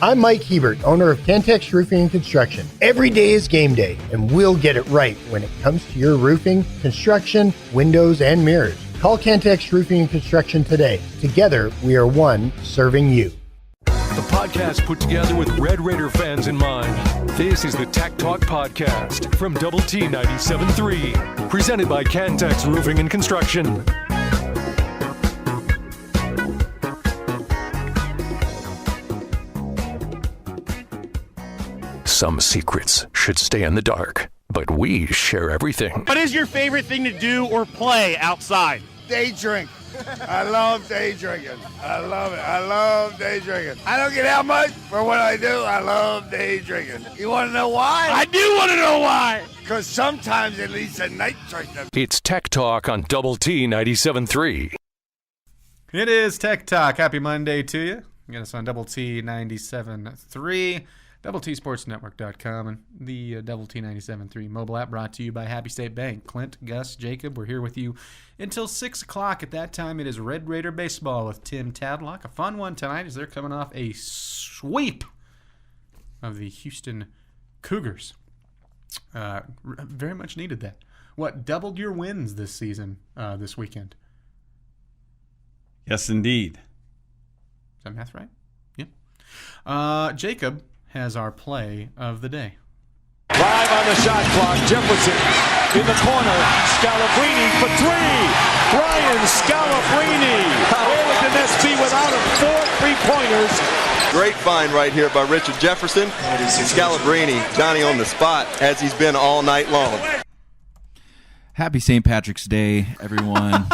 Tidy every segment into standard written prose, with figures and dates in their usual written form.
I'm Mike Hebert, owner of Cantex Roofing and Construction. Every day is game day, and we'll get it right when it comes to your roofing, construction, windows, and mirrors. Call Cantex Roofing and Construction today. Together, we are one serving you. The podcast put together with Red Raider fans in mind. This is the Tech Talk Podcast from Double T 97.3, presented by Cantex Roofing and Construction. Some secrets should stay in the dark, but we share everything. What is your favorite thing to do or play outside? Day drink. I love day drinking. I love it. I love day drinking. I don't get out much, but what I do, I love day drinking. You want to know why? I do want to know why. Because sometimes it leads to night drinking. It's Tech Talk on Double T 97.3. It is Tech Talk. Happy Monday to you. You got us on Double T 97.3. DoubleTSportsNetwork.com and the Double T 97.3 mobile app, brought to you by Happy State Bank. Clint, Gus, Jacob, we're here with you until 6 o'clock. At that time, it is Red Raider Baseball with Tim Tadlock. A fun one tonight as they're coming off a sweep of the Houston Cougars. Very much needed that. What, doubled your wins this season, this weekend? Yes, indeed. Is that math right? Yeah. Jacob has our play of the day. Live on the shot clock, Jefferson in the corner, Scalabrine for three. Brian Scalabrine. Where would the Nets be without him? 4 3-pointers. Great find right here by Richard Jefferson. Scalabrine, Johnny on the spot, as he's been all night long. Happy St. Patrick's Day, everyone.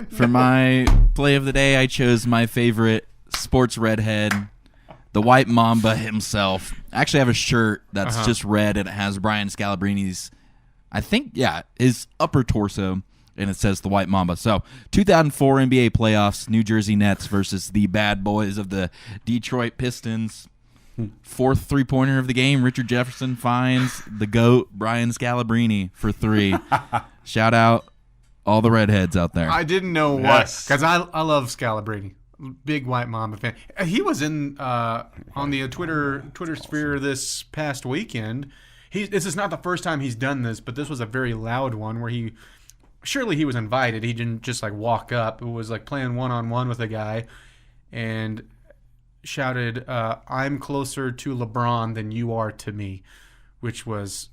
For my play of the day, I chose my favorite sports redhead, the White Mamba himself. I actually have a shirt that's just red, and it has Brian Scalabrine's, his upper torso, and it says the White Mamba. So, 2004 NBA playoffs, New Jersey Nets versus the bad boys of the Detroit Pistons. Fourth three-pointer of the game, Richard Jefferson finds the GOAT, Brian Scalabrine, for 3. Shout out all the redheads out there. I didn't know what, because I love Scalabrine. Big White Mamba fan. He was in on the Twitter sphere this past weekend. This is not the first time he's done this, but this was a very loud one where he was invited. He didn't just like walk up. It was like playing one-on-one with a guy and shouted, "I'm closer to LeBron than you are to me," which was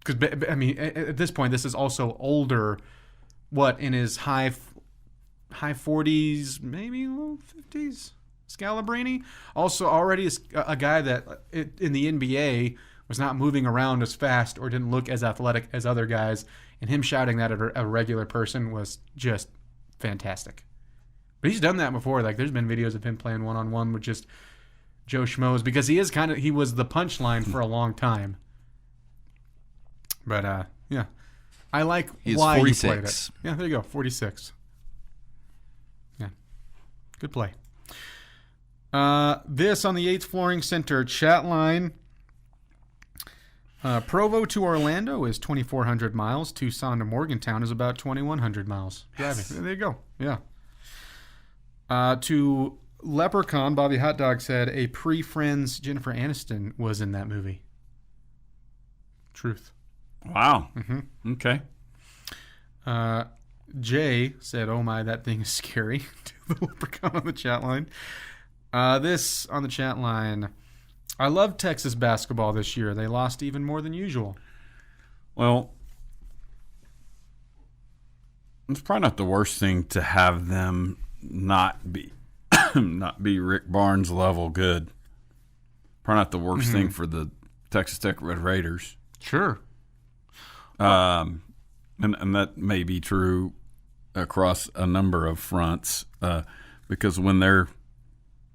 because at this point this is also older. What, in his high 40s, maybe low 50s, Scalabrine. Also already a guy that in the NBA was not moving around as fast or didn't look as athletic as other guys, and him shouting that at a regular person was just fantastic. But he's done that before. Like, there's been videos of him playing one-on-one with just Joe Schmoes, because he was the punchline for a long time. But, yeah. I like why 46. He played it. Yeah, there you go, 46. Good play. This on the Yates Flooring Center chat line. Provo to Orlando is 2,400 miles. Tucson to Morgantown is about 2,100 miles driving. Yes. There you go. Yeah. To Leprechaun, Bobby Hot Dog said a pre-Friends Jennifer Aniston was in that movie. Truth. Wow. Mm-hmm. Okay. Jay said, "Oh my, that thing is scary." To the Leprechaun on the chat line. This on the chat line. I love Texas basketball this year. They lost even more than usual. Well, it's probably not the worst thing to have them not be Rick Barnes level good. Probably not the worst thing for the Texas Tech Red Raiders. Sure. And that may be true across a number of fronts, because when they're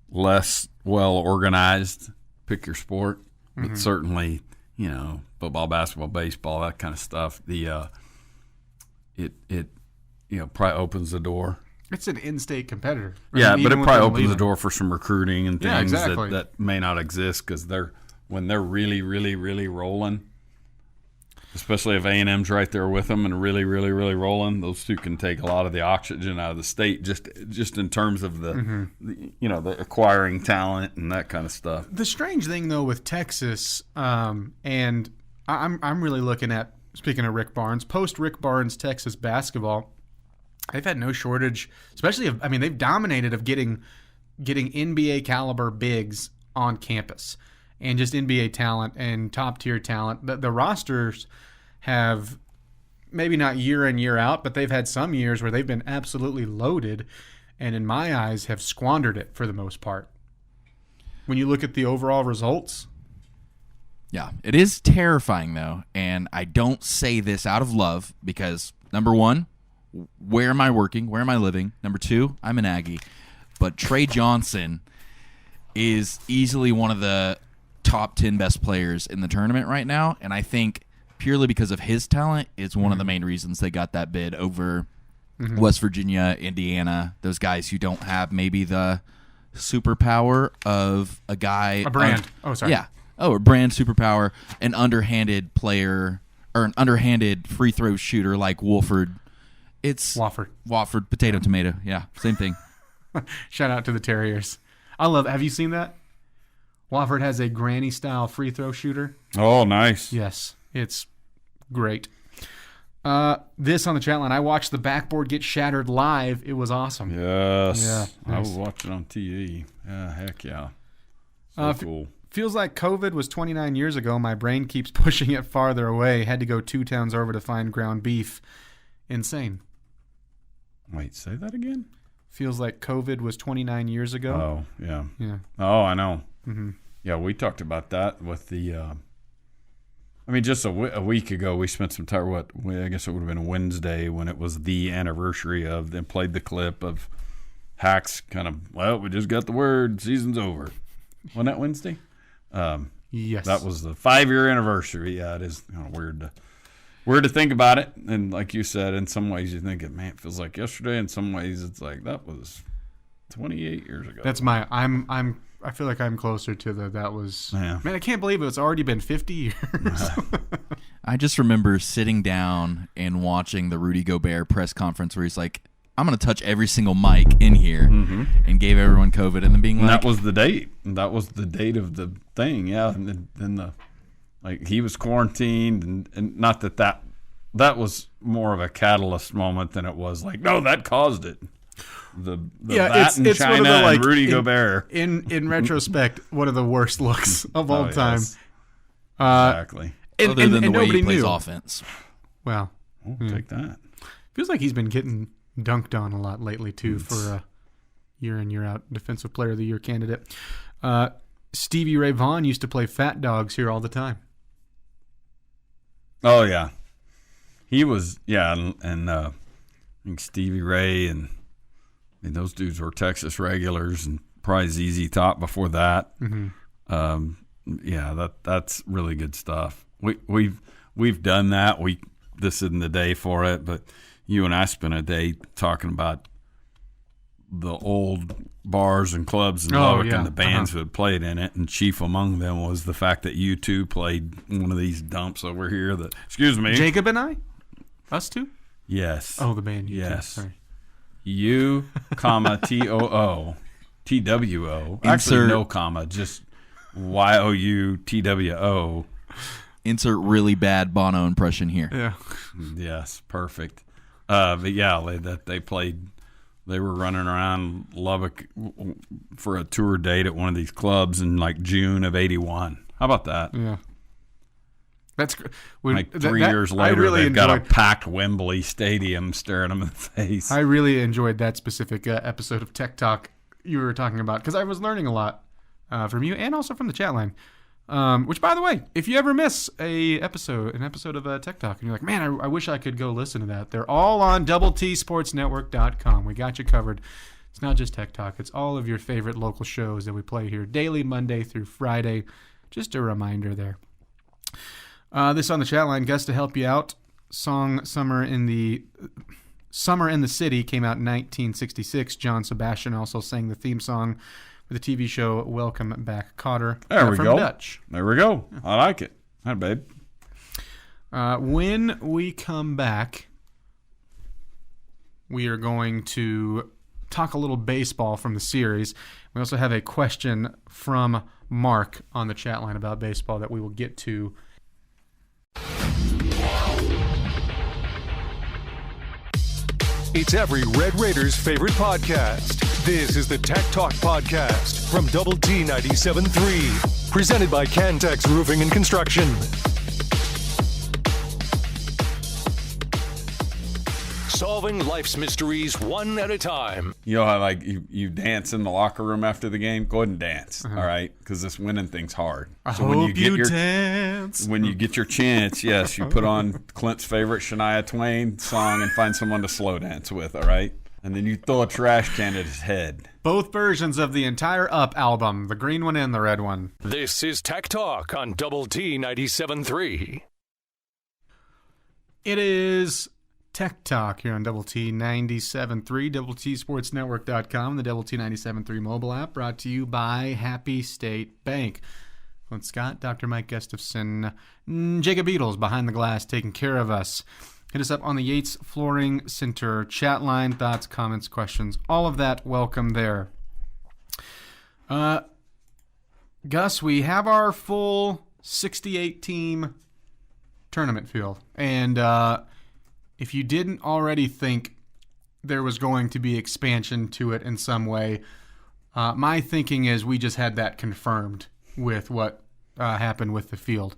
less well organized, pick your sport, but certainly, football, basketball, baseball, that kind of stuff, it probably opens the door. It's an in-state competitor. Yeah, but it probably opens the door for some recruiting and things exactly. that may not exist, because when they're really, really, really rolling, especially if A&M's right there with them and really, really, really rolling. Those two can take a lot of the oxygen out of the state, just in terms of the the acquiring talent and that kind of stuff. The strange thing though with Texas, and I'm really looking at, speaking of Rick Barnes, post Rick Barnes Texas basketball, they've had no shortage, especially they've dominated of getting NBA caliber bigs on campus. And just NBA talent and top-tier talent. The rosters have, maybe not year in, year out, but they've had some years where they've been absolutely loaded and, in my eyes, have squandered it for the most part. When you look at the overall results. Yeah, it is terrifying, though, and I don't say this out of love because, number one, where am I working? Where am I living? Number two, I'm an Aggie. But Trey Johnson is easily one of the top 10 best players in the tournament right now, and I think purely because of his talent is one of the main reasons they got that bid over West Virginia, Indiana, those guys who don't have maybe the superpower of a brand superpower, an underhanded player or an underhanded free throw shooter like Wofford. It's Wofford, potato, tomato. Yeah, same thing. Shout out to the Terriers. Have you seen that? Wofford has a granny-style free throw shooter. Oh, nice. Yes, it's great. This on the chat line, I watched the backboard get shattered live. It was awesome. Yes. Yeah, I nice. was watching on TE. Yeah, heck yeah. Cool. Feels like COVID was 29 years ago. My brain keeps pushing it farther away. Had to go 2 towns over to find ground beef. Insane. Wait, say that again? Feels like COVID was 29 years ago. Oh, yeah. Yeah. Oh, I know. Mm-hmm. Yeah, we talked about that with the just a week ago we spent some time, I guess it would have been a Wednesday when it was the anniversary of them, played the clip of Hacks kind of, we just got the word, season's over. Wasn't that Wednesday? Yes. That was the 5-year anniversary. Yeah, it is kind of weird to think about it. And like you said, in some ways you think it feels like yesterday. In some ways it's like that was 28 years ago. That's I feel like I'm closer to that was, yeah. Man, I can't believe it's already been 50 years. I just remember sitting down and watching the Rudy Gobert press conference where he's like, I'm going to touch every single mic in here, and gave everyone COVID, and then being like... And that was the date. That was the date of the thing, yeah. And then he was quarantined, and not that was more of a catalyst moment than it was like, no, that caused it. It's China one of the, and Rudy Gobert. In retrospect, one of the worst looks of all time. Yes. Exactly. Other than the way he plays knew. Offense. Well, we'll take that. Feels like he's been getting dunked on a lot lately, too, for a year in, year out Defensive Player of the Year candidate. Stevie Ray Vaughan used to play Fat Dogs here all the time. Oh, yeah. He was, and I think Stevie Ray and those dudes were Texas regulars, and probably ZZ Top before that. That's really good stuff. We've done that. This isn't the day for it, but you and I spent a day talking about the old bars and clubs in Lubbock and the bands who had played in it, and chief among them was the fact that U2 played one of these dumps over here. Excuse me, Jacob and I, us two. Yes. Oh, the band. U2. Yes. Sorry. U, comma, TOO, TWO. Actually, no comma, just YOU, TWO. Insert really bad Bono impression here. Yeah. Yes, perfect. But yeah, they played. They were running around Lubbock for a tour date at one of these clubs in like June of '81. How about that? Yeah. That's like 3 years later. They've got a packed Wembley Stadium staring them in the face. I really enjoyed that specific episode of Tech Talk you were talking about because I was learning a lot from you and also from the chat line. Which, by the way, if you ever miss an episode of Tech Talk and you're like, man, I wish I could go listen to that, they're all on doubleTSportsNetwork.com. We got you covered. It's not just Tech Talk. It's all of your favorite local shows that we play here daily, Monday through Friday. Just a reminder there. This on the chat line, Gus, to help you out. Song Summer in the City came out in 1966. John Sebastian also sang the theme song for the TV show Welcome Back, Kotter. There we go. Dutch. There we go. I like it. Hi, babe. When we come back, we are going to talk a little baseball from the series. We also have a question from Mark on the chat line about baseball that we will get to. It's every Red Raiders' favorite podcast. This is the Tech Talk Podcast from Double T 97.3, presented by Cantex Roofing and Construction. Solving life's mysteries one at a time. You know how like you dance in the locker room after the game? Go ahead and dance, all right? Because this winning thing's hard. So when you dance. When you get your chance, yes, you put on Clint's favorite Shania Twain song and find someone to slow dance with, all right? And then you throw a trash can at his head. Both versions of the entire Up album, the green one and the red one. This is Tech Talk on Double T 97.3. It is Tech Talk here on Double T 97.3, DoubleTSportsNetwork.com, the Double T 97.3 mobile app, brought to you by Happy State Bank. Clint Scott, Dr. Mike Gustafson, Jacob Beatles behind the glass taking care of us. Hit us up on the Yates Flooring Center chat line, thoughts, comments, questions, all of that, welcome there. Gus, we have our full 68-team tournament field, and if you didn't already think there was going to be expansion to it in some way, my thinking is we just had that confirmed with what happened with the field.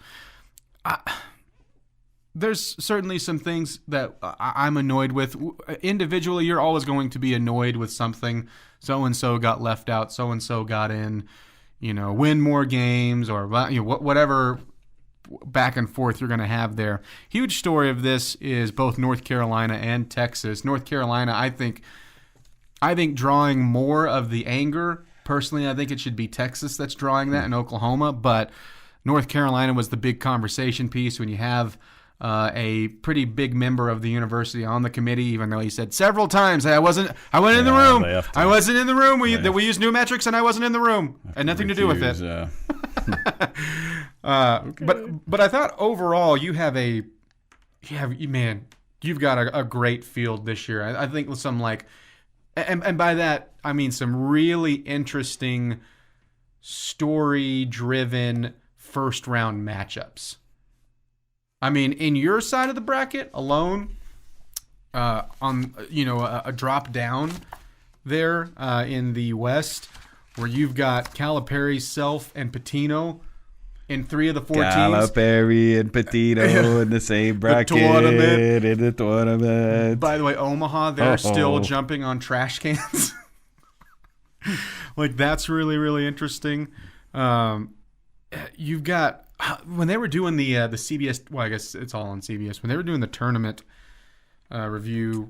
There's certainly some things that I'm annoyed with. Individually, you're always going to be annoyed with something. So-and-so got left out, so-and-so got in, win more games or whatever back and forth you're going to have there. Huge story of this is both North Carolina and Texas. North Carolina, I think drawing more of the anger. Personally, I think it should be Texas that's drawing that in Oklahoma, but North Carolina was the big conversation piece when you have a pretty big member of the university on the committee, even though he said several times, "Hey, I wasn't in the room. I wasn't in the room. We used new metrics, and I wasn't in the room. Had nothing to do with it." But I thought overall you've got a great field this year. I think with some and by that I mean some really interesting story-driven first round matchups. I mean, in your side of the bracket alone, on a drop down there in the West, where you've got Calipari, Self, and Patino in 3 of the 4 teams. Calipari and Patino in the same bracket in the tournament. By the way, Omaha, they're still jumping on trash cans. That's really, really interesting. You've got, when they were doing the CBS, well, I guess it's all on CBS. When they were doing the tournament reveal,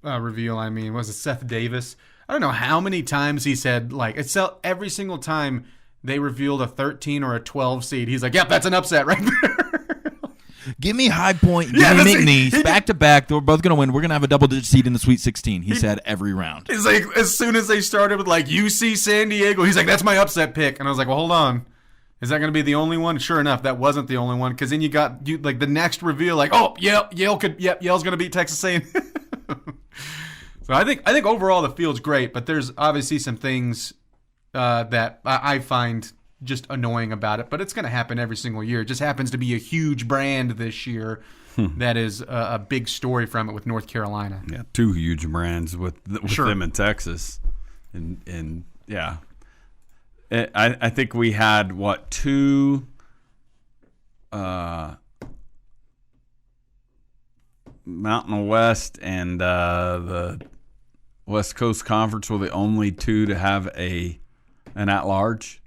was it Seth Davis? I don't know how many times he said, every single time they revealed a 13 or a 12 seed, he's like, "Yep, that's an upset right there." Give me High Point, give me McNeese, back to back. We're both going to win. We're going to have a double-digit seed in the Sweet 16. He said every round. He's like, as soon as they started with UC San Diego, he's like, "That's my upset pick." And I was like, well, hold on. Is that going to be the only one? Sure enough, that wasn't the only one, because then you got the next reveal, Yale's going to beat Texas A&M. So I think overall the field's great, but there's obviously some things that I find just annoying about it. But it's going to happen every single year. It just happens to be a huge brand this year that is a big story from it with North Carolina. Yeah, 2 huge brands with them in Texas, and yeah. I think we had, 2 Mountain West and the West Coast Conference were the only 2 to have an at-large.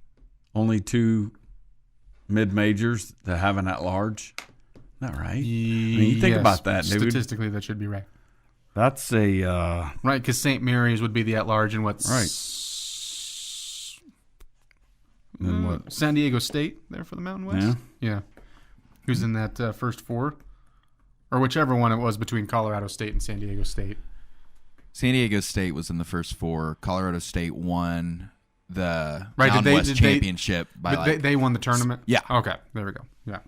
Only 2 mid-majors that have an at-large. Isn't that right? You think about that, dude. Statistically, that should be right. That's a... right, because St. Mary's would be the at-large in what's... Right. San Diego State there for the Mountain West? Yeah. Who's in that first 4? Or whichever one it was between Colorado State and San Diego State. San Diego State was in the first 4. Colorado State won the Mountain West Championship. They won the tournament? Yeah. Okay, there we go. Yeah.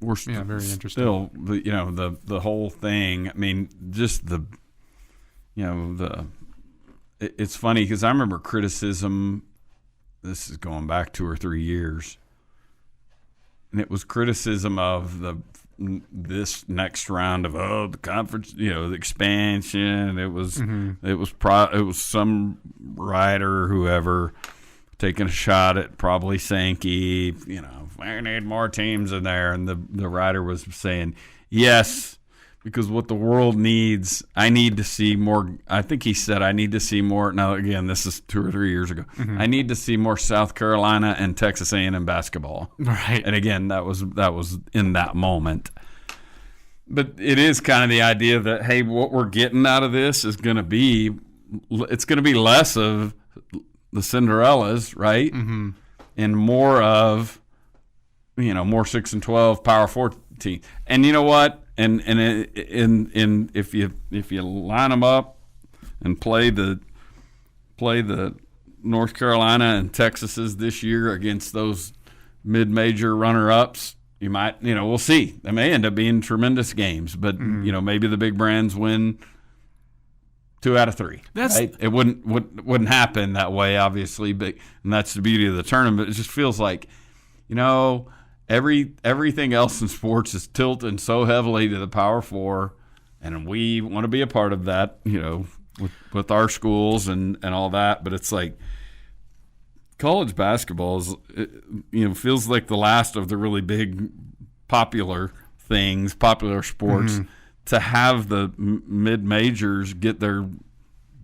we're very interesting. Still, the whole thing. I mean, just it's funny because I remember criticism. This is going back 2 or 3 years, and it was criticism of this next round of the conference, the expansion. It was some writer, whoever, taking a shot at probably Sankey. We need more teams in there, and the writer was saying, yes, because what the world needs, I need to see more. I think he said, I need to see more. Now, again, this is 2 or 3 years ago. I need to see more South Carolina and Texas A&M basketball. Right. And again, that was in that moment. But it is kind of the idea that, hey, what we're getting out of this is going to be, it's going to be less of the Cinderellas, right? Mm-hmm. And more of, more 6 and 12 Power 4 teams. And you know what? And if you line them up and play the North Carolina and Texases this year against those mid-major runner-ups, you might, we'll see. They may end up being tremendous games, but maybe the big brands win 2 out of 3. Right? It wouldn't happen that way, obviously, but and that's the beauty of the tournament. It just feels like, everything else in sports is tilting so heavily to the Power 4, and we want to be a part of that, with our schools and all that. But it's like college basketball is, feels like the last of the really big popular sports, to have the mid majors get their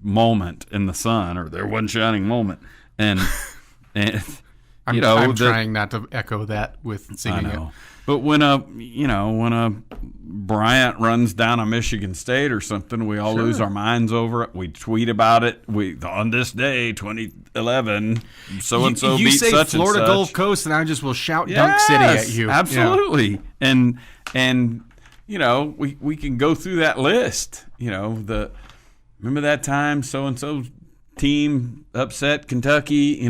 moment in the sun, or their one shining moment, and I'm trying not to echo that with singing it. But when a Bryant runs down a Michigan State or something, we all lose our minds over it. We tweet about it. On this day, 2011, so and so beat such and such. You say Florida Gulf Coast, and I just will shout Dunk City at you. Absolutely, yeah. And we can go through that list. Remember that time so and so team upset Kentucky.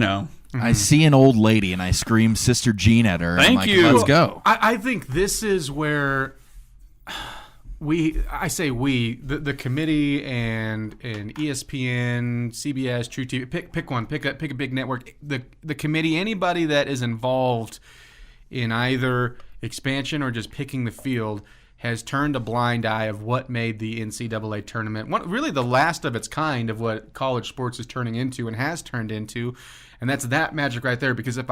I see an old lady and I scream Sister Jean at her. Thank you. Let's go. I think this is where the committee and ESPN, CBS, True TV, pick one, pick a big network. The committee, anybody that is involved in either expansion or just picking the field, has turned a blind eye of what made the NCAA tournament really the last of its kind of what college sports is turning into and has turned into. And that's that magic right there. Because if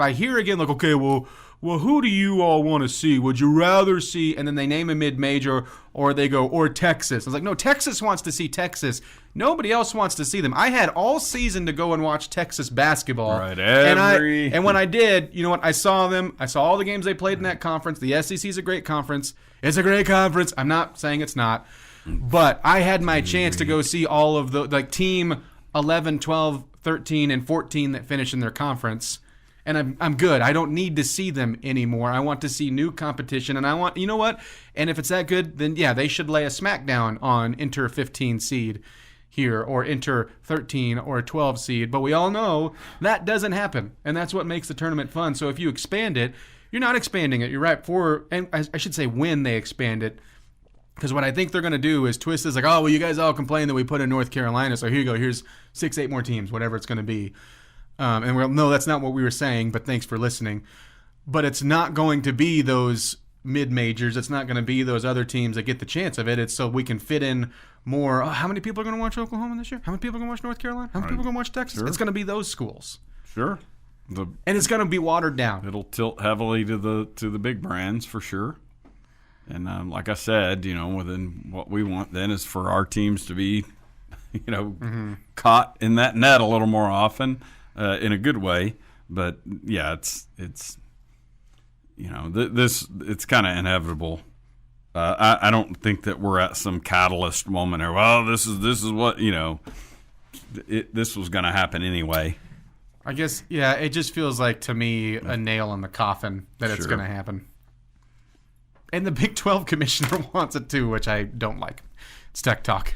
I hear again, like, okay, well, who do you all want to see? Would you rather see? And then they name a mid-major, or they go, or Texas. I was like, no, Texas wants to see Texas. Nobody else wants to see them. I had all season to go and watch Texas basketball. Right. And when I did, you know what? I saw them. I saw all the games they played in that conference. The SEC is a great conference. It's a great conference. I'm not saying it's not. But I had my chance to go see all of the team 11, 12, 13, and 14 that finish in their conference, and I'm good. I don't need to see them anymore. I want to see new competition, and I want, you know what? And if it's that good, then yeah, they should lay a smackdown on enter 15 seed here, or enter 13 or 12 seed. But we all know that doesn't happen, and that's what makes the tournament fun. So if you expand it, you're not expanding it. You're right and I should say when they expand it. Because what I think they're going to do is twist this like, oh, well, you guys all complain that we put in North Carolina, so here you go. Here's 6-8 more teams, whatever it's going to be. And no, that's not what we were saying, but thanks for listening. But it's not going to be those mid-majors. It's not going to be those other teams that get the chance of it. It's so we can fit in more. Oh, how many people are going to watch Oklahoma this year? How many people are going to watch North Carolina? How many people are going to watch Texas? Sure. It's going to be those schools. Sure. And it's going to be watered down. It'll tilt heavily to the big brands for sure. And like I said, within what we want then is for our teams to be, caught in that net a little more often, in a good way. But yeah, it's it's kind of inevitable. I don't think that we're at some catalyst moment or, well, this is what this was going to happen anyway. I guess, yeah, it just feels like to me a nail in the coffin that it's going to happen. And the Big 12 commissioner wants it too, which I don't like. It's tech talk.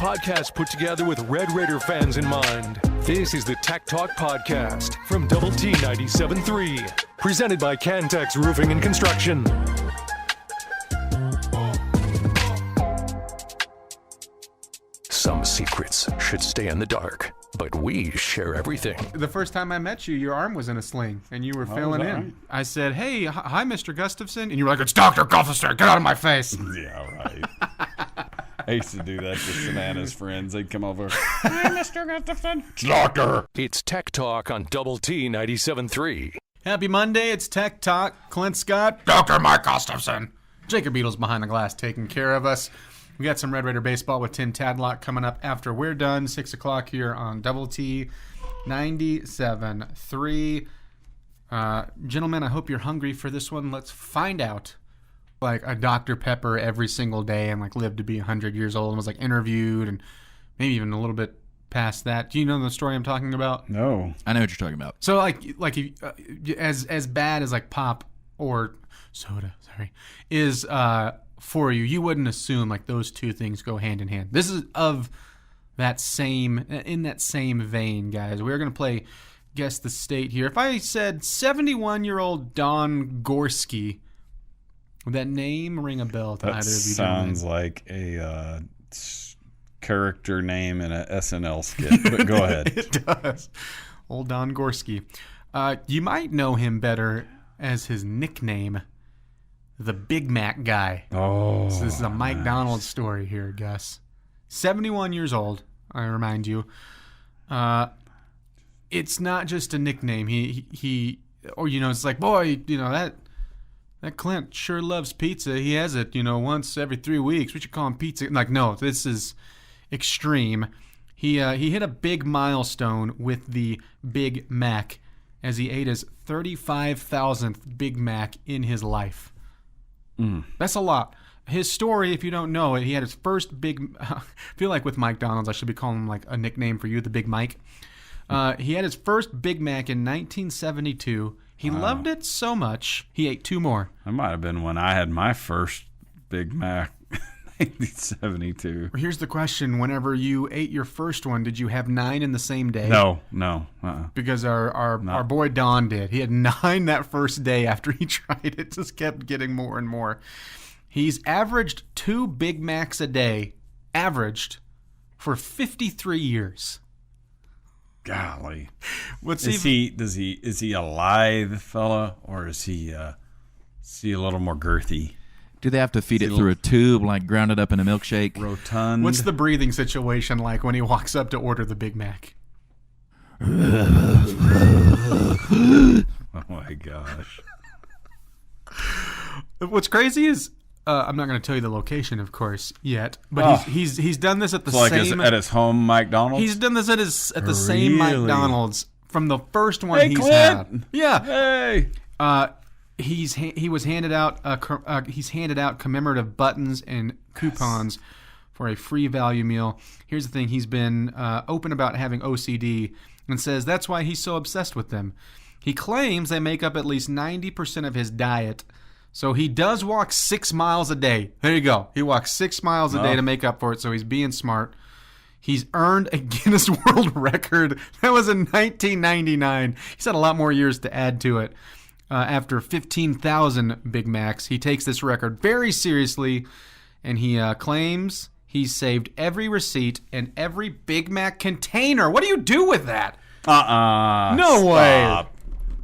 podcast put together with Red Raider fans in mind. This is the Tech Talk Podcast from Double T 97.3, presented by Cantex Roofing and Construction. Some secrets should stay in the dark, but we share everything. The first time I met you, your arm was in a sling, and you were filling in. Right? I said, "Hey, hi, Mr. Gustafson," and you were like, "It's Dr. Gustafson. Get out of my face." Yeah, right. I used to do that to Savannah's friends. They'd come over. Hi, Mr. Gustafson. It's Doctor. It's Tech Talk on Double T 97.3. Happy Monday. It's Tech Talk. Clint Scott, Dr. Mike Gustafson. Jacob Beadle's behind the glass taking care of us. We got some Red Raider baseball with Tim Tadlock coming up after we're done, 6 o'clock here on Double T 97.3. Gentlemen, I hope you're hungry for this one. Let's find out. Like a Dr. Pepper every single day and like lived to be 100 years old and was like interviewed and maybe even a little bit past that. Do you know the story I'm talking about? No. I know what you're talking about. So like as bad as like pop or soda, is for you, you wouldn't assume like those two things go hand in hand. This is in that same vein, guys. We're going to play Guess the State here. If I said 71-year-old Don Gorski, would that name ring a bell to either of you? Sounds like a character name in a SNL skit, but go ahead. It does. Old Don Gorski. You might know him better as his nickname, the Big Mac Guy. Oh, so this is a Mike Donald story here, Gus. 71 years old, I remind you. It's not just a nickname. It's like, boy, that Clint sure loves pizza. He has it, once every 3 weeks. We should call him pizza. Like, no, this is extreme. He hit a big milestone with the Big Mac as he ate his 35,000th Big Mac in his life. That's a lot. His story, if you don't know it, he had his first I feel like with Mike Donald's, I should be calling him like a nickname for you, the Big Mike. He had his first Big Mac in 1972. He loved it so much, he ate 2 more. That might have been when I had my first Big Mac, 1972. Here's the question. Whenever you ate your first one, did you have 9 in the same day? No. Because our boy Don did. He had 9 that first day after he tried it. Just kept getting more and more. He's averaged 2 Big Macs a day, for 53 years. Golly. Is he a lithe fella, or is he a little more girthy? Do they have to feed it through a tube, like ground it up in a milkshake? Rotund. What's the breathing situation like when he walks up to order the Big Mac? Oh my gosh. What's crazy is I'm not going to tell you the location, of course, yet. But he's done this at the same at his home McDonald's. He's done this at the same McDonald's from the first one he's Clint. had. Yeah. Hey. He's handed out commemorative buttons and coupons for a free value meal. Here's the thing: he's been open about having OCD and says that's why he's so obsessed with them. He claims they make up at least 90% of his diet. So he does walk 6 miles a day. There you go. He walks 6 miles a day to make up for it, so he's being smart. He's earned a Guinness World Record. That was in 1999. He's had a lot more years to add to it. After 15,000 Big Macs, he takes this record very seriously, and he claims he's saved every receipt and every Big Mac container. What do you do with that? No Stop. way.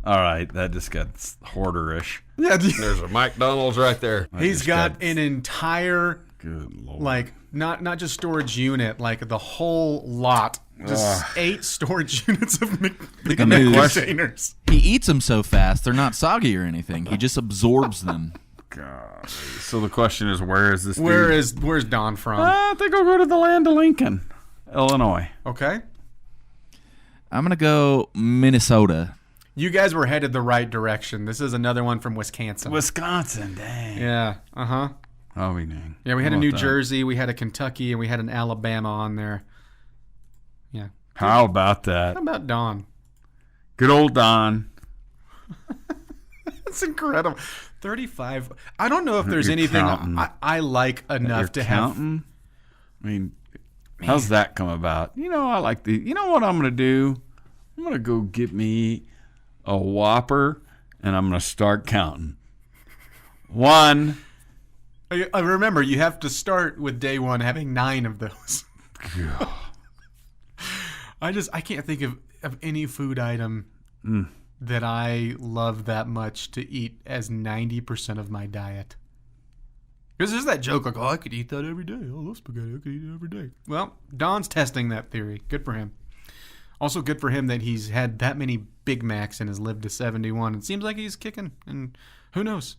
All right, that just got hoarderish. Yeah, There's a McDonald's right there. He's got an entire, good Lord. like, not just storage unit, like the whole lot. Just 8 storage units of Big Mac containers. He eats them so fast, they're not soggy or anything. He just absorbs them. God. So the question is, where is this dude? Where's Don from? I think I'll go to the land of Lincoln, Illinois. Okay. I'm going to go Minnesota. You guys were headed the right direction. This is another one from Wisconsin. Wisconsin, dang. Yeah, Oh, we dang. Yeah, we had a New Jersey, we had a Kentucky, and we had an Alabama on there. Yeah. How about that? How about Don? Good old Don. That's incredible. 35. I don't know if there's anything I like enough to have. I mean, How's that come about? You know, I like you know what I'm going to do? I'm going to go get me a Whopper, and I'm going to start counting. 1. I remember, you have to start with day 1 having 9 of those. I can't think of any food item that I love that much to eat as 90% of my diet. Because there's that joke like, I could eat that every day. I love spaghetti. I could eat it every day. Well, Don's testing that theory. Good for him. Also good for him that he's had that many Big Macs and has lived to 71. It seems like he's kicking, and who knows?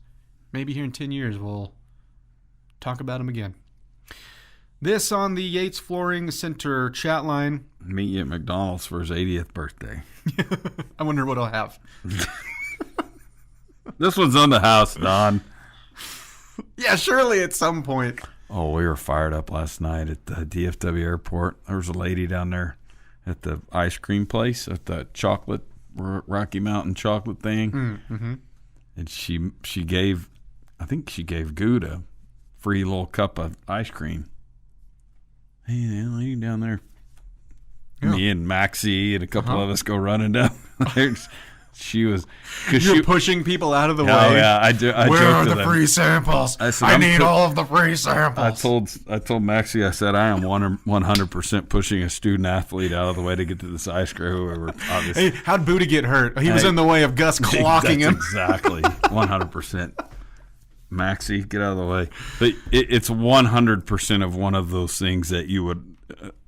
Maybe here in 10 years we'll talk about him again. This on the Yates Flooring Center chat line. Meet you at McDonald's for his 80th birthday. I wonder what I'll have. This one's on the house, Don. Yeah, surely at some point. Oh, we were fired up last night at the DFW airport. There was a lady down there at the ice cream place, at the chocolate, Rocky Mountain chocolate thing. Mm-hmm. And she gave, I think she gave Good a free little cup of ice cream. Hey, that lady down there. Yeah. Me and Maxie and a couple of us go running down there. She was... You're pushing people out of the way. Oh, yeah. I Where are joked the free samples? I need all of the free samples. I told Maxie, I said, I am 100% pushing a student athlete out of the way to get to this ice cream. Hey, how'd Booty get hurt? He was in the way of Gus clocking him. Exactly. 100%. Maxie, get out of the way. But it's 100% of one of those things that you would...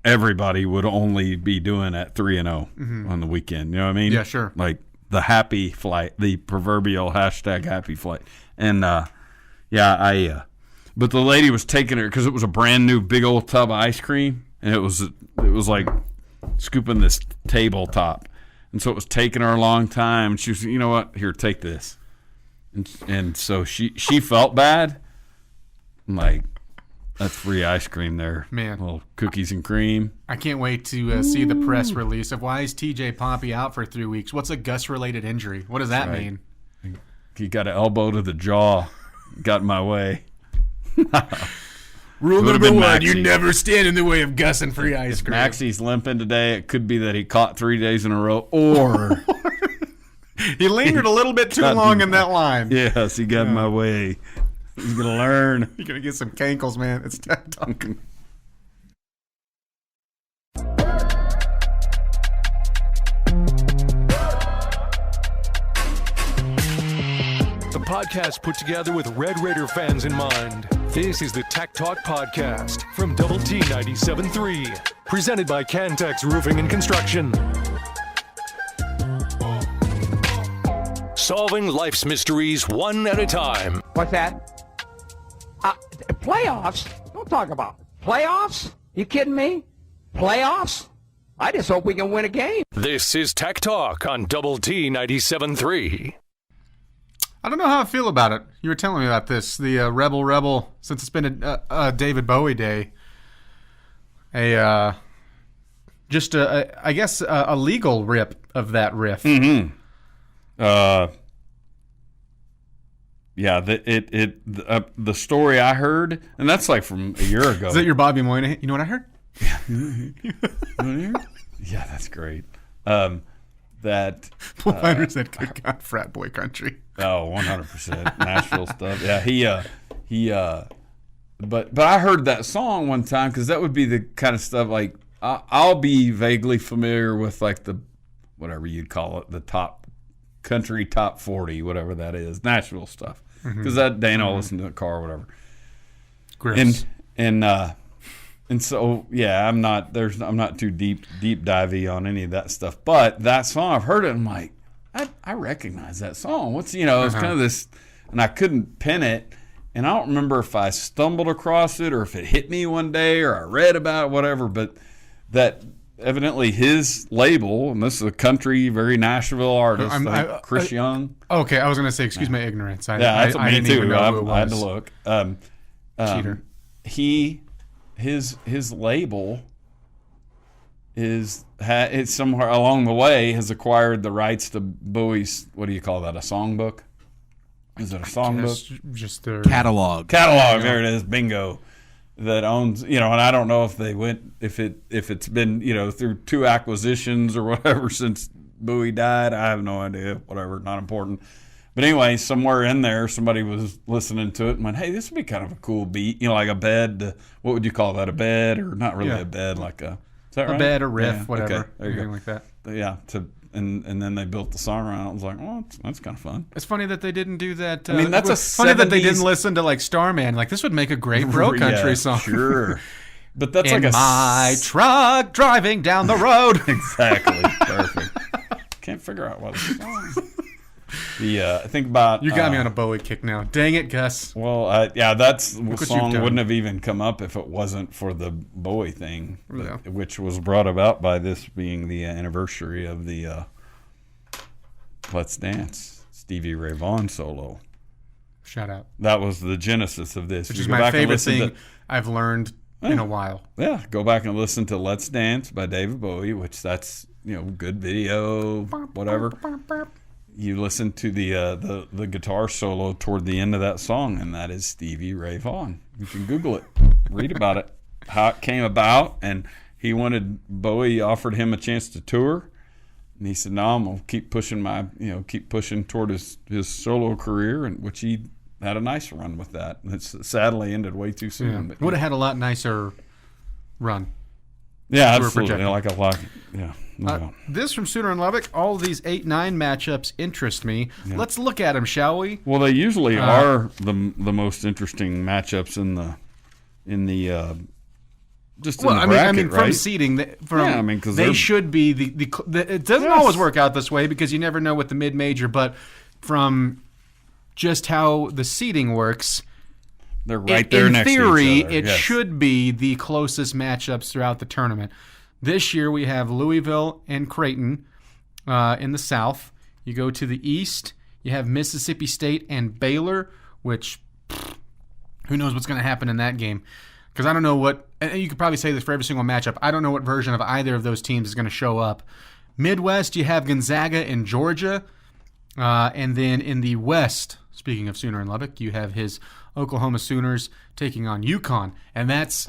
everybody would only be doing at 3-0 on the weekend. You know what I mean? Yeah, sure. Like the happy flight, the proverbial hashtag happy flight. And but the lady was taking her because it was a brand new big old tub of ice cream, and it was like scooping this tabletop, and so it was taking her a long time. And she was, you know what? Here, take this. And so she felt bad. I'm like, that's free ice cream there. Man. Little cookies and cream. I can't wait to see the press release of why is TJ Poppy out for 3 weeks. What's a Gus-related injury? What does that mean? He got an elbow to the jaw. Got in my way. Rule number 1, you never stand in the way of Gus and free ice cream. Maxie's limping today. It could be that he caught 3 days in a row, or... he lingered a little bit too long in that line. Yes, he got in my way. He's going to learn. You're going to get some cankles, man. It's Tech Talk. The podcast put together with Red Raider fans in mind. This is the Tech Talk Podcast from Double T 97.3. Presented by Cantex Roofing and Construction. Solving life's mysteries one at a time. What's that? Playoffs? Don't talk about it. Playoffs? You kidding me? Playoffs? I just hope we can win a game. This is Tech Talk on Double T 97.3. I don't know how I feel about it. You were telling me about this. The Rebel, since it's been a David Bowie day. I guess a legal rip of that riff. Mm-hmm. Yeah, the story I heard, and that's like from a year ago. Is that your Bobby Moynihan? You know what I heard? Yeah, that's great. That Poolfinder said, "Good God, frat boy country." Oh, 100% Nashville stuff. Yeah, but I heard that song one time because that would be the kind of stuff like I'll be vaguely familiar with like the whatever you'd call it, the top. Country top 40, whatever that is, Nashville stuff. Because that Dana will listen to the car or whatever. Griff's. And so I'm not too deep divey on any of that stuff. But that song, I've heard it, and I'm like, I recognize that song. What's it's kind of this, and I couldn't pin it, and I don't remember if I stumbled across it or if it hit me one day or I read about it, whatever. But that. Evidently, his label, and this is a country, very Nashville artist, Chris Young. Okay, I was going to say, excuse my ignorance. That's I me didn't too. even know who it was. I had to look. Cheater. His label it's somewhere along the way has acquired the rights to Bowie's. What do you call that? A songbook? Is it a songbook? Just their catalog. Catalog. There it is. Bingo. that owns, and I don't know if it's been, through 2 acquisitions or whatever since Bowie died. I have no idea. Whatever, not important. But anyway, somewhere in there, somebody was listening to it and went, "Hey, this would be kind of a cool beat, like a bed. What would you call that? A bed, or not really a bed, like a is that right? A bed, a riff, whatever, okay, there you anything go. like that." Yeah, and then they built the song around it. I was like, "Oh, that's kind of fun." It's funny that they didn't do that. I mean, that's a funny that they 70s didn't listen to like Starman. Like, this would make a great bro country song. Sure, but that's in like my truck driving down the road. Exactly, perfect. Can't figure out what the song. I think about you got me on a Bowie kick now. Dang it, Gus. Well, that song wouldn't have even come up if it wasn't for the Bowie thing, which was brought about by this being the anniversary of the Let's Dance Stevie Ray Vaughan solo. Shout out. That was the genesis of this. Which is my favorite thing I've learned in a while. Yeah, go back and listen to Let's Dance by David Bowie, which that's good video, whatever. You listen to the guitar solo toward the end of that song, and that is Stevie Ray Vaughan. You can Google it, read about it, how it came about, and Bowie offered him a chance to tour, and he said, "No, I'm gonna keep pushing toward his solo career," and which he had a nice run with that. It's sadly ended way too soon. Yeah. But would have had a lot nicer run. Yeah, absolutely. This from Sooner and Lubbock. All of these 8-9 matchups interest me. Yeah. Let's look at them, shall we? Well, they usually are the most interesting matchups in the bracket, I mean, from right? seeding, because they should be the it doesn't always work out this way because you never know with the mid-major, but from just how the seeding works, they're right there next to each other. In theory, it should be the closest matchups throughout the tournament. This year we have Louisville and Creighton in the South. You go to the East, you have Mississippi State and Baylor, which who knows what's going to happen in that game. Because I don't know what, and you could probably say this for every single matchup, I don't know what version of either of those teams is going to show up. Midwest, you have Gonzaga and Georgia. And then in the West, speaking of Sooner and Lubbock, you have his Oklahoma Sooners taking on UConn. And that's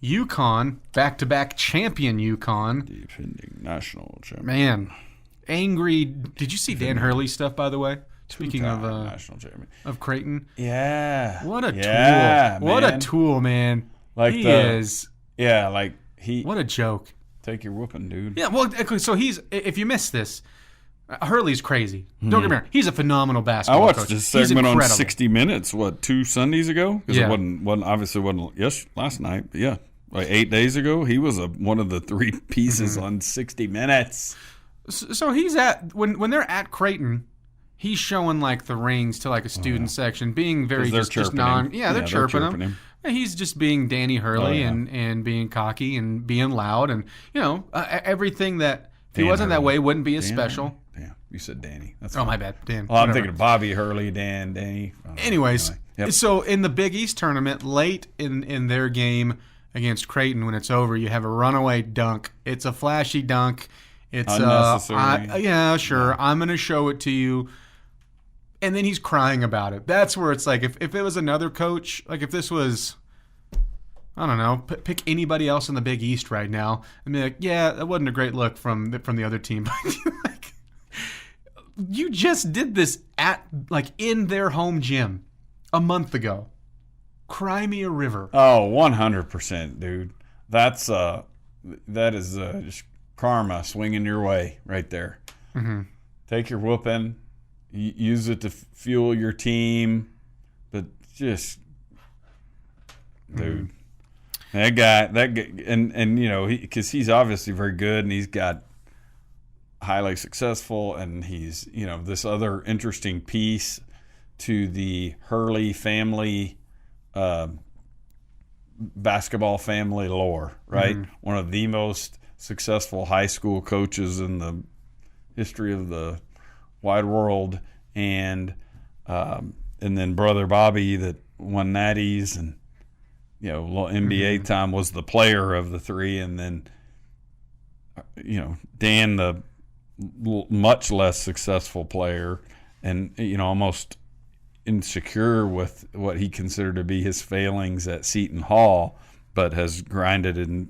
UConn, back-to-back champion UConn. Defending national champion. Man, angry. Did you see Dan Hurley stuff, by the way? Speaking of national champion of Creighton. Yeah. What a tool. Man. What a tool, man. Like he is. Yeah, like he. What a joke. Take your whooping, dude. Yeah, well, so if you missed this, Hurley's crazy. Don't get me wrong. He's a phenomenal basketball coach. I watched this segment on 60 Minutes, 2 Sundays ago? Because it wasn't last night, but yeah. Like 8 days ago, he was one of the 3 pieces on 60 Minutes. So he's when they're at Creighton, he's showing like the rings to like a student section, being very they're just non. Yeah, they're chirping him. He's just being Danny Hurley and being cocky and being loud and everything that if he wasn't that way wouldn't be as special. Yeah, you said Danny. That's my bad, Dan. I'm thinking of Bobby Hurley, Danny. Anyways, so in the Big East tournament, late in their game against Creighton, when it's over, you have a runaway dunk. It's a flashy dunk. It's unnecessary. Sure. I'm going to show it to you. And then he's crying about it. That's where it's like, if it was another coach, like if this was, I don't know, pick anybody else in the Big East right now, and be like, yeah, that wasn't a great look from the other team. But like, you just did this in their home gym a month ago. Cry me a river. Oh, 100%, dude. That is just karma swinging your way right there. Mm-hmm. Take your whooping, use it to fuel your team, but just, dude, that guy, and because he's obviously very good and he's got highly successful, and he's this other interesting piece to the Hurley family. Basketball family lore, right? Mm-hmm. One of the most successful high school coaches in the history of the wide world, and then brother Bobby that won natties and NBA Mm-hmm. time was the player of the 3, and then Dan the much less successful player, and almost insecure with what he considered to be his failings at Seton Hall, but has grinded in,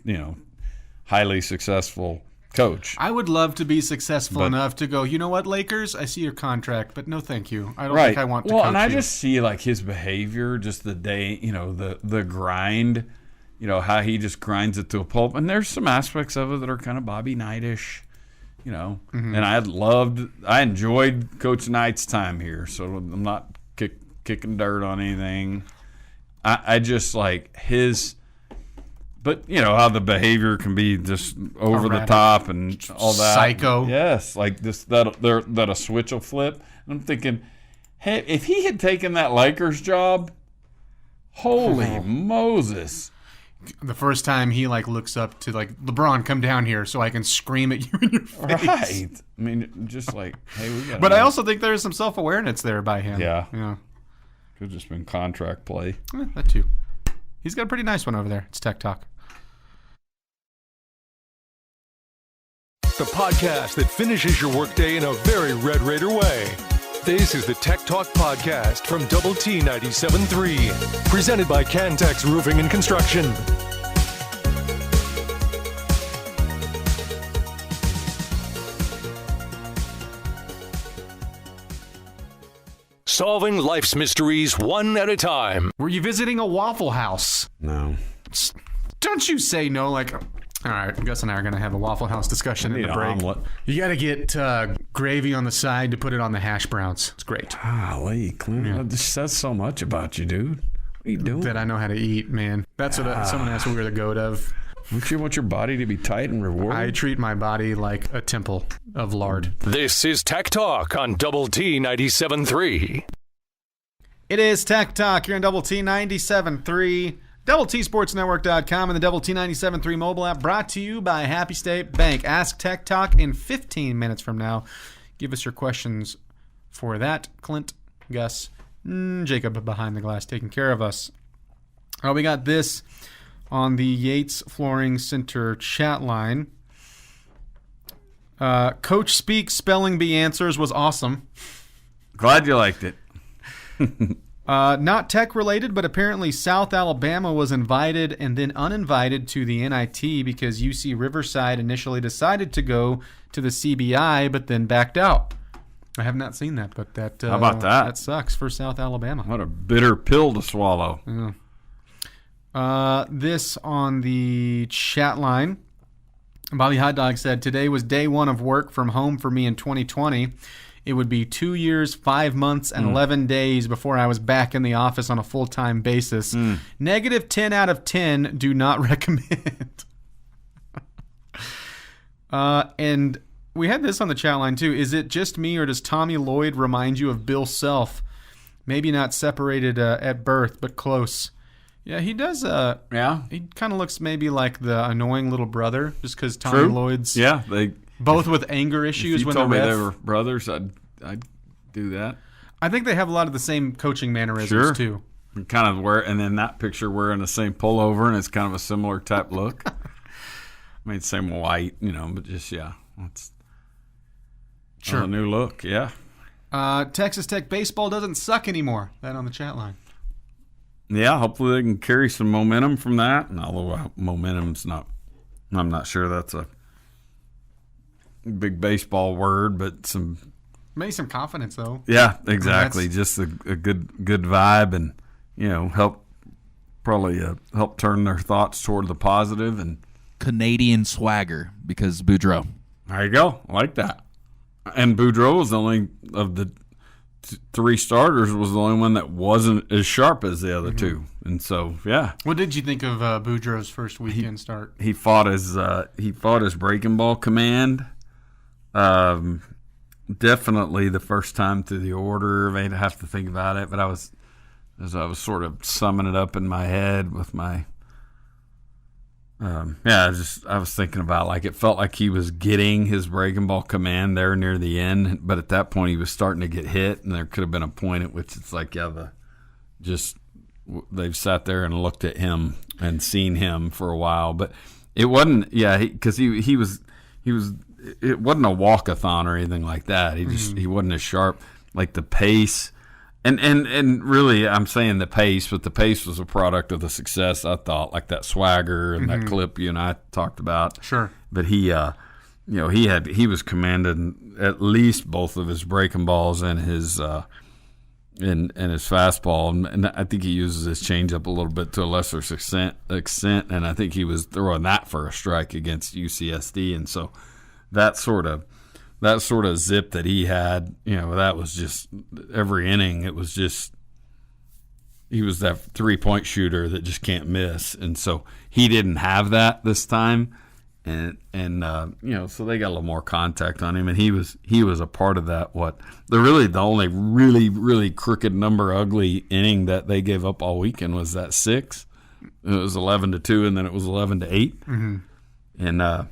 highly successful coach. I would love to be successful enough to go, you know what, Lakers, I see your contract, but no thank you. I don't think I want to coach and I you. just see like his behavior, just the day, the grind, how he just grinds it to a pulp. And there's some aspects of it that are kind of Bobby Knight-ish, Mm-hmm. And I enjoyed Coach Knight's time here, so I'm not kicking dirt on anything. I just like his... But how the behavior can be just over the top and all that. Psycho. Yes, like this that a switch will flip. And I'm thinking, hey, if he had taken that Lakers job, holy Moses! The first time he looks up to LeBron, come down here so I can scream at you in your face. Right. I mean, just like, hey, we got. But I also think there's some self-awareness there by him. Yeah. Could have just been contract play. That too. He's got a pretty nice one over there. It's Tech Talk. The podcast that finishes your workday in a very Red Raider way. This is the Tech Talk Podcast from Double T 97.3, presented by Cantex Roofing and Construction. Solving life's mysteries one at a time. Were you visiting a Waffle House? No. Don't you say no all right, Gus and I are going to have a Waffle House discussion in the break. Omelet. You got to get gravy on the side to put it on the hash browns. It's great. Golly, Clint, this says so much about you, dude. What are you doing? That I know how to eat, man. That's what someone asked what we were the goat of. Don't you want your body to be tight and rewarding? I treat my body like a temple of lard. This is Tech Talk on Double T 97.3. It is Tech Talk here on Double T 97.3. DoubleTSportsNetwork.com and the Double T 97.3 mobile app, brought to you by Happy State Bank. Ask Tech Talk in 15 minutes from now. Give us your questions for that. Clint, Gus, Jacob behind the glass taking care of us. We got this on the Yates Flooring Center chat line. Coach Speak Spelling Bee Answers was awesome. Glad you liked it. Not tech related, but apparently South Alabama was invited and then uninvited to the NIT because UC Riverside initially decided to go to the CBI, but then backed out. I have not seen that, but that how about that? That sucks for South Alabama. What a bitter pill to swallow. Yeah. This on the chat line. Bobby Hot Dog said, today was day one of work from home for me in 2020. It would be 2 years, 5 months, and 11 days before I was back in the office on a full-time basis. Negative 10 out of 10, do not recommend. And we had this on the chat line, too. Is it just me, or does Tommy Lloyd remind you of Bill Self? Maybe not separated at birth, but close. Yeah, he does. Yeah. He kind of looks maybe like the annoying little brother, just because Tommy Lloyd's... Yeah, both with anger issues. If you told me they were brothers, I'd do that. I think they have a lot of the same coaching mannerisms too. And kind of and then that picture wearing the same pullover, and it's kind of a similar type look. I mean, same white, but just it's a new look. Yeah. Texas Tech baseball doesn't suck anymore. That on the chat line. Yeah, hopefully they can carry some momentum from that. And although momentum's not, I'm not sure that's a big baseball word, but maybe some confidence though. Yeah, exactly. Just a good vibe, and help turn their thoughts toward the positive and Canadian swagger because Boudreaux. There you go. I like that. And Boudreaux was the only of the three starters was the only one that wasn't as sharp as the other two, and so What did you think of Boudreaux's first weekend start? He fought his breaking ball command. Definitely the first time through the order, I'd have to think about it, but as I was sort of summing it up in my head with my, I was thinking about it felt like he was getting his breaking ball command there near the end, but at that point he was starting to get hit, and there could have been a point at which it's like, they've sat there and looked at him and seen him for a while, but it wasn't, because he was. It wasn't a walkathon or anything like that. He wasn't as sharp. Like the pace And really, I'm saying the pace, but the pace was a product of the success, I thought, like that swagger and that clip you and I talked about. Sure. But he was commanding at least both of his breaking balls and his and his fastball, and I think he uses his changeup a little bit to a lesser extent, and I think he was throwing that for a strike against UCSD, and so that sort of zip that he had, that was just every inning. It was just he was that 3-point shooter that just can't miss, and so he didn't have that this time. And so they got a little more contact on him, and he was a part of that. The only really, really crooked number, ugly inning that they gave up all weekend was that 6. It was 11-2, and then it was 11-8. And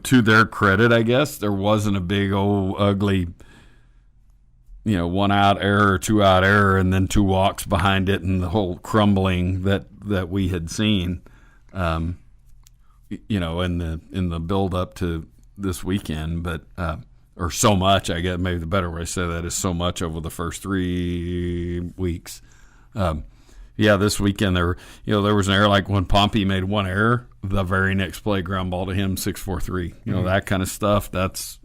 to their credit, I guess there wasn't a big old ugly, 1-out error or 2-out error, and then 2 walks behind it, and the whole crumbling that we had seen. In the build up to this weekend, but or so much, I guess maybe the better way to say that is so much over the first 3 weeks. This weekend there was an error, like when Pompey made 1 error, the very next play ground ball to him, 6-4-3. That kind of stuff. That's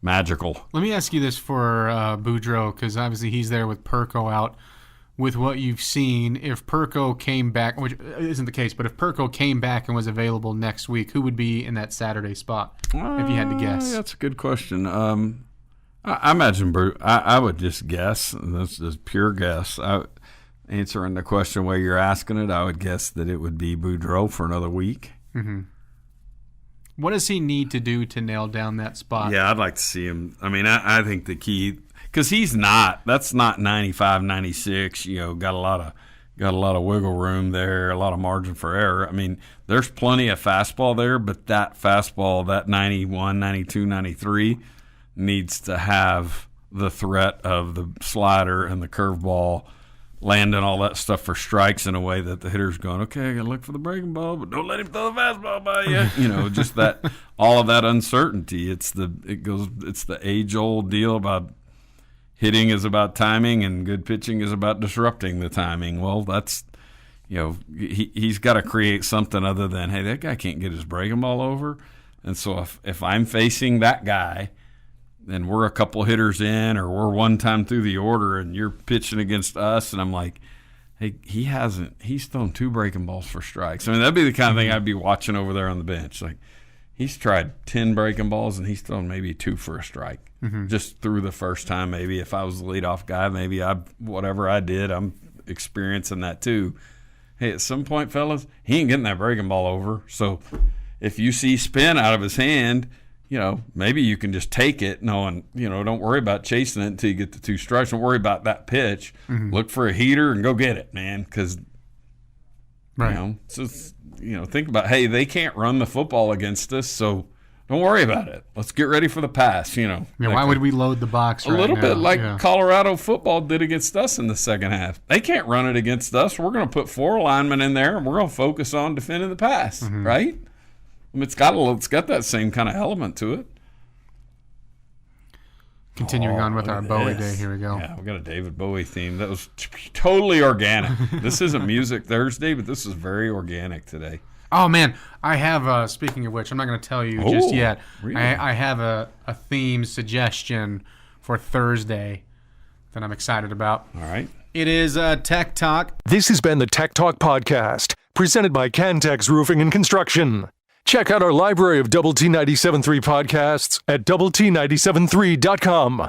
magical. Let me ask you this for Boudreaux, because obviously he's there with Perko out. With what you've seen, if Perko came back, which isn't the case, but if Perko came back and was available next week, who would be in that Saturday spot, if you had to guess? That's a good question. I imagine I would just guess. That's just pure guess. Answering the question the way you're asking it, I would guess that it would be Boudreaux for another week. Mm-hmm. What does he need to do to nail down that spot? Yeah, I'd like to see him. I mean, I think the key – because that's not 95, 96, got a lot of wiggle room there, a lot of margin for error. I mean, there's plenty of fastball there, but that fastball, that 91, 92, 93, needs to have the threat of the slider and the curveball, landing all that stuff for strikes in a way that the hitter's going, okay, I got to look for the breaking ball, but don't let him throw the fastball by you. Just that, all of that uncertainty. It's the age-old deal about hitting is about timing and good pitching is about disrupting the timing. Well, that's, he's got to create something other than, hey, that guy can't get his breaking ball over. And so if I'm facing that guy and we're a couple hitters in, or we're one time through the order and you're pitching against us, and I'm like, hey, he's thrown 2 breaking balls for strikes. I mean, that'd be the kind of thing I'd be watching over there on the bench. Like, he's tried 10 breaking balls and he's thrown maybe 2 for a strike. Just through the first time. Maybe if I was the leadoff guy, maybe whatever I did, I'm experiencing that too. Hey, at some point, fellas, he ain't getting that breaking ball over. So if you see spin out of his hand, maybe you can just take it knowing, don't worry about chasing it until you get the 2 strikes. Don't worry about that pitch. Look for a heater and go get it, man, because think about, hey, they can't run the football against us, so don't worry about it. Let's get ready for the pass, why would we load the box right now? A little bit like Colorado football did against us in the second half. They can't run it against us. We're going to put 4 linemen in there, and we're going to focus on defending the pass, right? I mean, it's got that same kind of element to it. Continuing on with our Bowie Day, here we go. Yeah, we got a David Bowie theme. That was totally organic. This isn't Music Thursday, but this is very organic today. Oh, man, I have, speaking of which, I'm not going to tell you just yet. Really? I have a theme suggestion for Thursday that I'm excited about. All right. It is Tech Talk. This has been the Tech Talk Podcast, presented by Cantex Roofing and Construction. Check out our library of Double T 97.3 podcasts at doublet97.3.com.